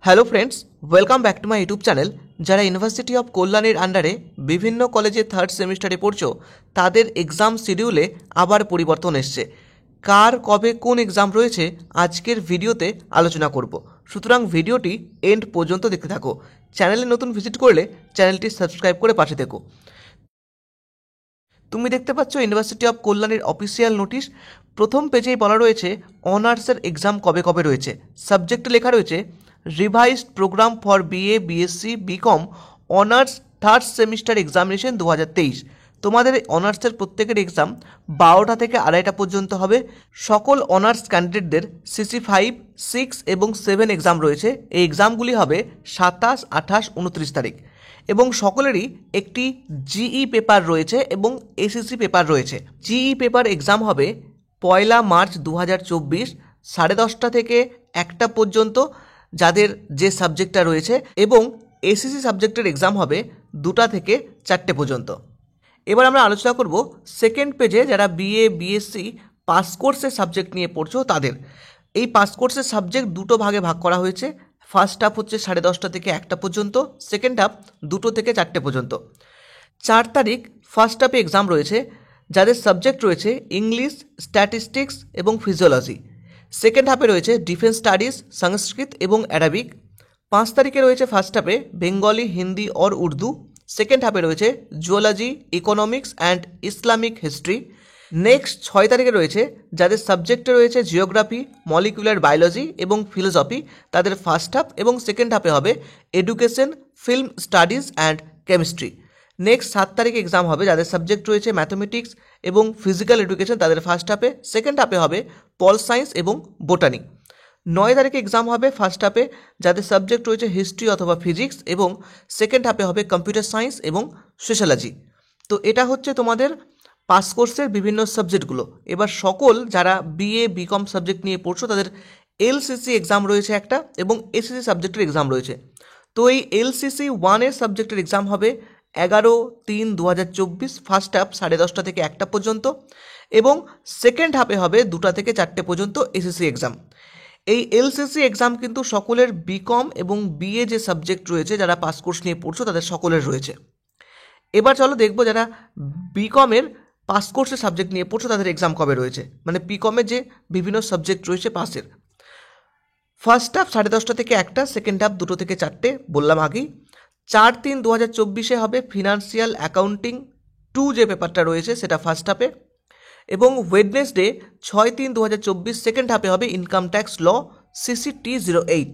Hello friends, welcome back to my YouTube channel. যারা university of কল্যাণের আন্ডারে বিভিন্ন কলেজে থার্ড সেমিস্টারে পড়ছো, তাদের এক্সাম শিডিউলে আবার পরিবর্তন এসছে। কার কবে কোন এক্সাম রয়েছে আজকের ভিডিওতে আলোচনা করব। সুতরাং ভিডিওটি এন্ড পর্যন্ত দেখতে থাকো। চ্যানেলে নতুন ভিজিট করলে চ্যানেলটি সাবস্ক্রাইব করে পাশে থেকো। তুমি দেখতে পাচ্ছ ইউনিভার্সিটি অফ কল্যাণের অফিসিয়াল নোটিশ। প্রথম পেজেই বলা রয়েছে অনার্সের এক্সাম কবে কবে রয়েছে। সাবজেক্টে লেখা রয়েছে revised programme for BA, BSc, BCom honours third semester examination 2023। তোমাদের অনার্সের প্রত্যেকের এক্সাম 12টা থেকে 2:30 পর্যন্ত হবে। সকল অনার্স ক্যান্ডিডেটদের সিসি 5, 6 এবং 7 এক্সাম রয়েছে। এই এক্সামগুলি হবে 27, 28, 29 তারিখ এবং সকলেরই একটি জিই পেপার রয়েছে এবং এসএসসি পেপার রয়েছে। জিই পেপার এক্সাম হবে 1 মার্চ 2024 10:30 থেকে 1টা পর্যন্ত যাদের যে সাবজেক্টটা রয়েছে, এবং এসএসসি সাবজেক্টের এক্সাম হবে 2টা থেকে 4টে পর্যন্ত। এবার আমরা আলোচনা করব সেকেন্ড পেজে যারা বিএ, বিএসসি পাস কোর্সের সাবজেক্ট নিয়ে পড়ছো তাদের। এই পাস কোর্সের সাবজেক্ট দুটো ভাগে ভাগ করা হয়েছে। ফার্স্ট হাফ হচ্ছে 10:30 থেকে 1টা পর্যন্ত, সেকেন্ড হাফ 2টো থেকে 4টে পর্যন্ত। 4 তারিখ ফার্স্ট হাফে এক্সাম রয়েছে যাদের সাবজেক্ট রয়েছে ইংলিশ, স্ট্যাটিস্টিক্স এবং ফিজিওলজি। সেকেন্ড হাফে রয়েছে ডিফেন্স স্টাডিজ, সংস্কৃত এবং অ্যারাবিক। 5 তারিখে রয়েছে ফার্স্ট হাফে বেঙ্গলি, হিন্দি और উর্দু। সেকেন্ড হাফে রয়েছে zoology, economics and Islamic history. Next 6 তারিখে রয়েছে যাদের সাবজেক্টে রয়েছে জিওগ্রাফি, মলিকুলার বায়োলজি এবং ফিলোসফি, তাদের ফার্স্ট হাফ, এবং সেকেন্ড হাফে হবে education, film studies and chemistry. Next 7 তারিখে এক্সাম হবে যাদের সাবজেক্ট রয়েছে ম্যাথমেটিক্স এবং ফিজিক্যাল এডুকেশন, তাদের ফার্স্ট হাফে। সেকেন্ড হাফে হবে পল সায়েন্স এবং বোটানি। 9 তারিখে এক্সাম হবে ফার্স্ট হাফে যাদের সাবজেক্ট রয়েছে হিস্ট্রি অথবা ফিজিক্স, এবং সেকেন্ড হাফে হবে কম্পিউটার সায়েন্স এবং সোশ্যালজি। তো এটা হচ্ছে তোমাদের পাস কোর্সের বিভিন্ন সাবজেক্টগুলো। এবার সকল যারা বিএ, বিকম সাবজেক্ট নিয়ে পড়ছো তাদের এলসিসি এক্সাম রয়েছে একটা, এবং এসএসসি সাবজেক্টের এক্সাম রয়েছে। তো এই এলসিসি 1-এর সাবজেক্টের এক্সাম হবে 11/3/2024 ফার্স্ট হাফ 10:30 থেকে 1টা পর্যন্ত, এবং সেকেন্ড হাফে হবে 2টা থেকে 4টে পর্যন্ত এসএসসি এক্সাম। এই এলসিসি এক্সাম কিন্তু সকলের বিকম এবং বিএ যে সাবজেক্ট রয়েছে যারা পাস কোর্স নিয়ে পড়ছো তাদের সকলের রয়েছে। এবার চলো দেখবো যারা বিকমের পাস কোর্সের সাবজেক্ট নিয়ে পড়ছো তাদের এক্সাম কবে রয়েছে, মানে বিকমের যে বিভিন্ন সাবজেক্ট রয়েছে পাসের। ফার্স্ট হাফ 10:30 থেকে 1টা, সেকেন্ড হাফ 2টো থেকে 4টে বললাম আগেই। 4/3/2024 হবে ফিনান্সিয়াল অ্যাকাউন্টিং 2 যে পেপারটা রয়েছে সেটা ফার্স্ট হাফে, এবং ওয়েডনেসডে 6/3/2024 সেকেন্ড হাফে হবে ইনকাম ট্যাক্স ল CCT08।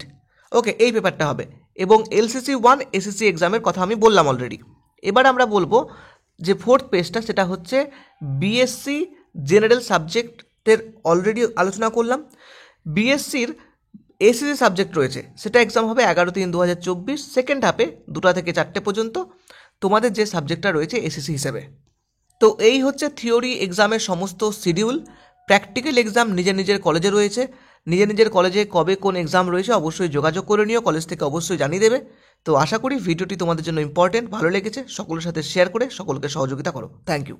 ওকে, এই পেপারটা হবে। এবং এলসিসি 1 এসএসসি এক্সামের কথা আমি বললাম অলরেডি। এবার আমরা বলবো যে ফোর্থ পেজটা, সেটা হচ্ছে বিএসসি জেনারেল সাবজেক্টের অলরেডি আলোচনা করলাম। বিএসসির এসএসসি সাবজেক্ট রয়েছে, সেটা এক্সাম হবে 11/3/2024 সেকেন্ড হাফে 2টা থেকে 4টে পর্যন্ত, তোমাদের যে সাবজেক্টটা রয়েছে এসএসসি হিসেবে। তো এই হচ্ছে থিওরি এক্সামের সমস্ত শিডিউল। প্র্যাকটিক্যাল এক্সাম নিজের নিজের কলেজে রয়েছে। নিজের নিজের কলেজে কবে কোন এক্সাম রয়েছে অবশ্যই যোগাযোগ করে নিও, কলেজ থেকে অবশ্যই জানিয়ে দেবে। তো আশা করি ভিডিওটি তোমাদের জন্য ইম্পর্টেন্ট, ভালো লেগেছে। সকলের সাথে শেয়ার করে সকলকে সহযোগিতা করো। Thank you.